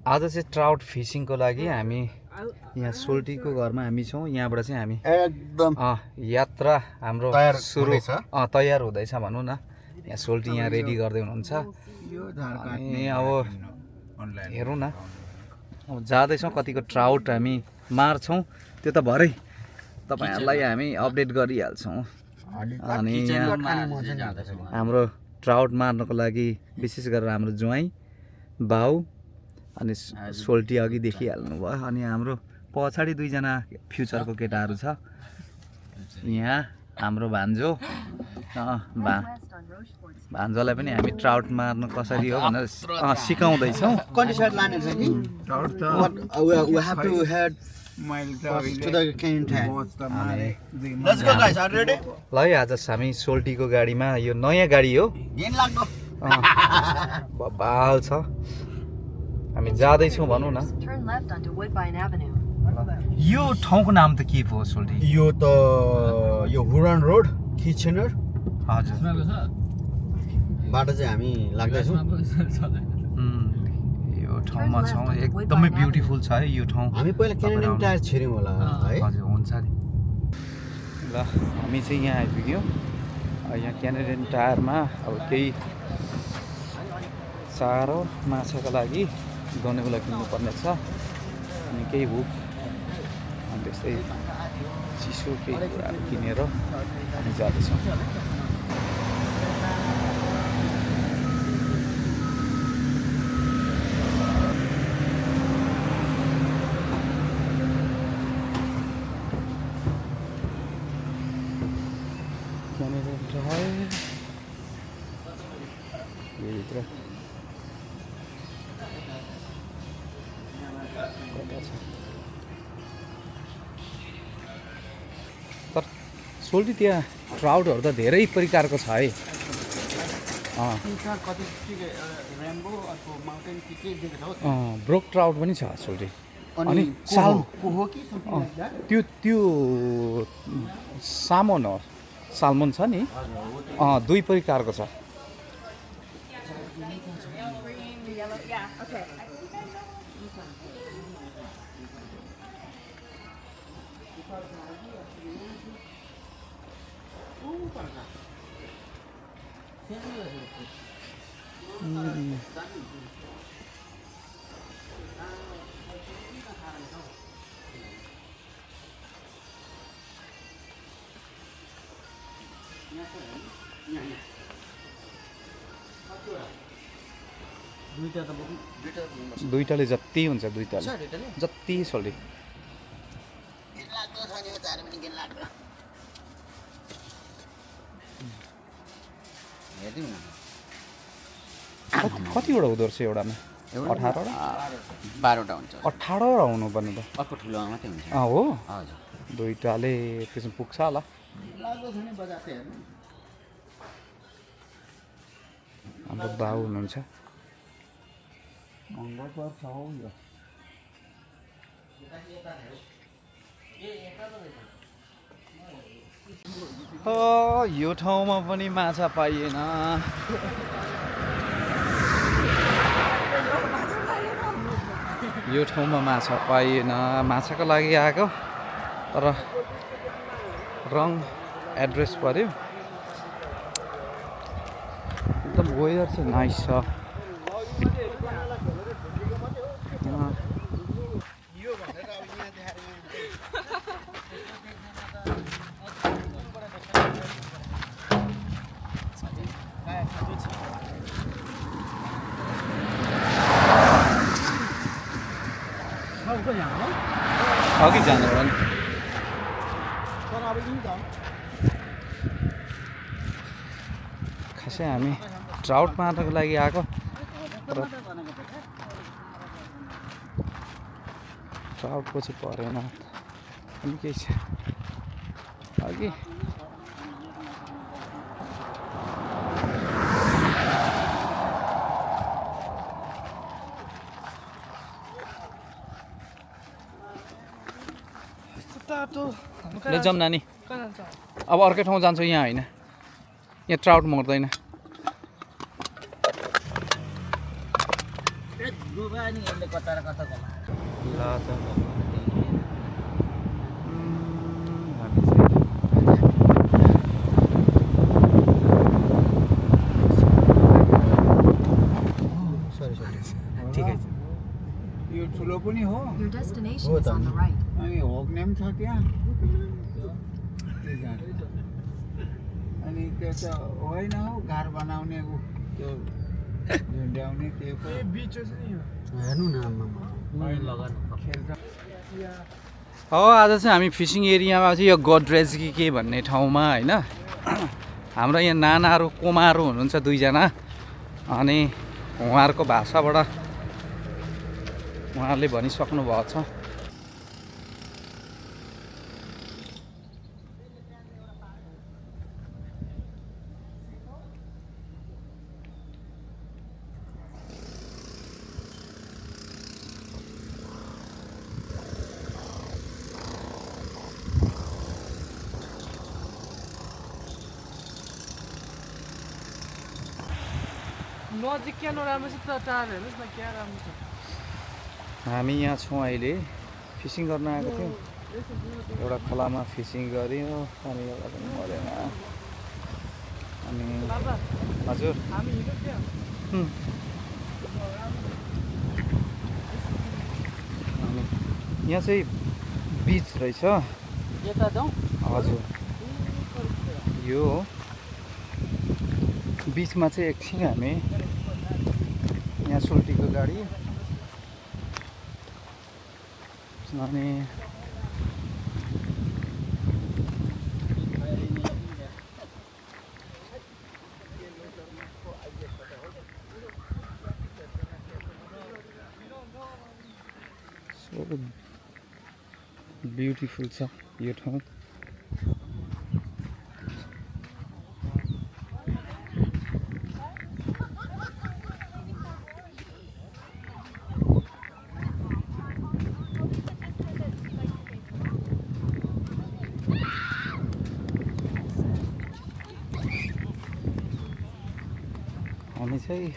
आज चाहिँ ट्राउट फिसिङको लागि हामी यहाँ सोल्टीको घरमा हामी छौँ। यहाँबाट चाहिँ हामी एकदम यात्रा हाम्रो सुरु तयार हुँदैछ भनौँ न। यहाँ सोल्टी यहाँ रेडी गर्दै हुनुहुन्छ। अनि अब हेरौँ न, अब जाँदैछौँ। कतिको ट्राउट हामी मार्छौँ त्यो त भरै तपाईँहरूलाई हामी अपडेट गरिहाल्छौँ। अनि यहाँ हाम्रो ट्राउट मार्नको लागि विशेष गरेर हाम्रो ज्वाइँ बाउ अनि सोल्टी अघि देखिहाल्नु भयो। अनि हाम्रो पछाडि दुईजना फ्युचरको केटाहरू छ। यहाँ हाम्रो भान्जो भान्जोलाई पनि हामी ट्राउट मार्नु कसरी हो भनेर सिकाउँदैछौँ। कन्डिसन लाने छ कि ट्राउट त we have to head to the canyon tank. Let's go guys, are you ready? ल है, आज हामी सोल्टीको गाडीमा, यो नयाँ गाडी हो, घिन लाग्दो बबाल छ। हामी जाँदैछौँ भनौँ न। यो ठाउँको नाम त के पो सोल्टी? यो त यो हुरन रोड किचनर हजुर बाटो चाहिँ हामी लाग्दैछौँ। यो ठाउँमा छौँ। एकदमै ब्युटिफुल छ है यो ठाउँ। हामी पहिला क्यानाडियन टायर छिर्यौँ होला है। हजुर हुन्छ नि। ल हामी चाहिँ यहाँ आइपुग्यौँ। यहाँ क्यानाडियन टायरमा अब केही चारो माछाको लागि गनेउला किन्नुपर्ने छ। अनि केही हुक अनि त्यस्तै चिसो केही कुराहरू किनेर हामी जाँदैछौँ। क्यानाडियन टायर यहीभित्र कता छ? तर सोल्टी त्यहाँ ट्राउटहरू त धेरै प्रकारको छ है। ब्रोक ट्राउट पनि छ सोल्टी। अनि त्यो सामोन हो, साल्मन छ नि। दुई प्रकारको छ। दुईटाले जति हुन्छ, दुईटाले जति सोल्टी। कतिवटा हुँदो रहेछ एउटामा? 18वटा 12वटा हुन्छ। 18वटा हुनुपर्ने त। अर्को ठुलोमा मात्रै हुन्छ। हो हजुर दुईटाले त्यसमा पुग्छ होला। हाम्रो बाउ हुनुहुन्छ। यो ठाउँमा पनि माछा पाइएन। यो ठाउँमा माछा पाइएन। माछाको लागि आएको तर रङ एड्रेस पर्यो। एकदम वेदर चाहिँ नाइस छ। अघि जानु होला नि। खासै हामी ट्राउट मार्नको लागि आएको तर ट्राउटको चाहिँ परेन। अनि केही छ अघि ले जाऊँ नानी। अब अर्कै ठाउँ जान्छौँ, यहाँ होइन। यहाँ ट्राउट मर्दैन। ल त हामी चाहिँ ठिकै छ यो ठुलो पनि हो Your destination is on the right. अनि होग्ने पनि छ त्यहाँ अनि त्यो त होइन हौ घर बनाउने ऊ त्यो झुन्ड्याउने त्यो हेर्नु न खेल्छ आज चाहिँ हामी फिसिङ एरियामा चाहिँ यो गोद्रेज कि के भन्ने ठाउँमा होइन हाम्रो यहाँ नानाहरू कुमारहरू हुनुहुन्छ दुईजना अनि उहाँहरूको भाषाबाट उहाँहरूले भनिसक्नु भएको छ नजिक क्या नराम्रो छ त टाढा हेर्नुहोस् न क्या राम्रो छ हामी यहाँ छौँ अहिले फिसिङ गर्न आएको थियौँ एउटा खोलामा फिसिङ गऱ्यौँ अनि एउटा पनि मरेन अनि हजुर हामी हिँड्यो त्यहाँ अनि यहाँ चाहिँ बिच रहेछ यता जाउँ हजुर यो हो बिचमा चाहिँ एकछिन हामी यहाँ सोल्टीको गाडी अनि ब्युटिफुल छ यो ठाउँ हामी चाहिँ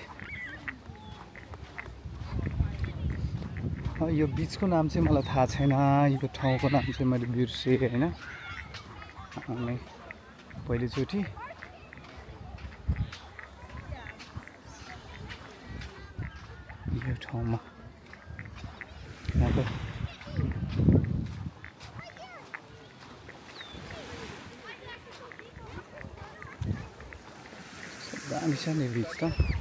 यो बिचको नाम चाहिँ मलाई थाहा छैन यो ठाउँको नाम चाहिँ मैले बिर्सेँ होइन अनि पहिलोचोटि यो ठाउँमा यहाँको दामी छ नि बिच त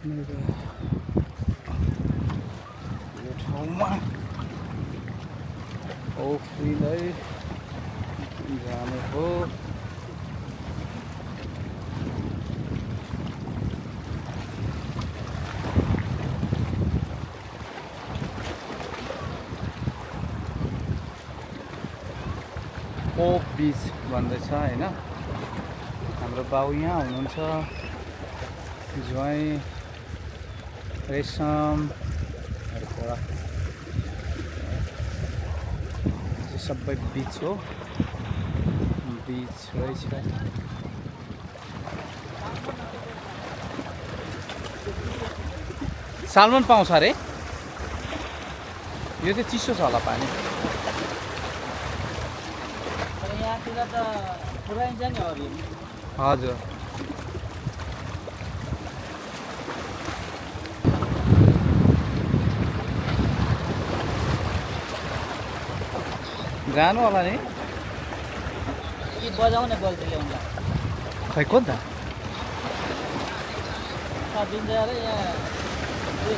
यो ठाउँमा उफ्रिँदै जाने हो पोप बिच भन्दैछ होइन हाम्रो बाउ यहाँ हुनुहुन्छ ज्वाइँ रेशमहरूबाट सबै बिच हो बिच रहेछ सालमन पाउँछ अरे यो चाहिँ चिसो छ होला पानी यहाँतिर त पुऱ्याइन्छ नि अरू हजुर जानु होला नि कि बजाउने गल्ती ल्याउँला खै को त सात दिन यहाँ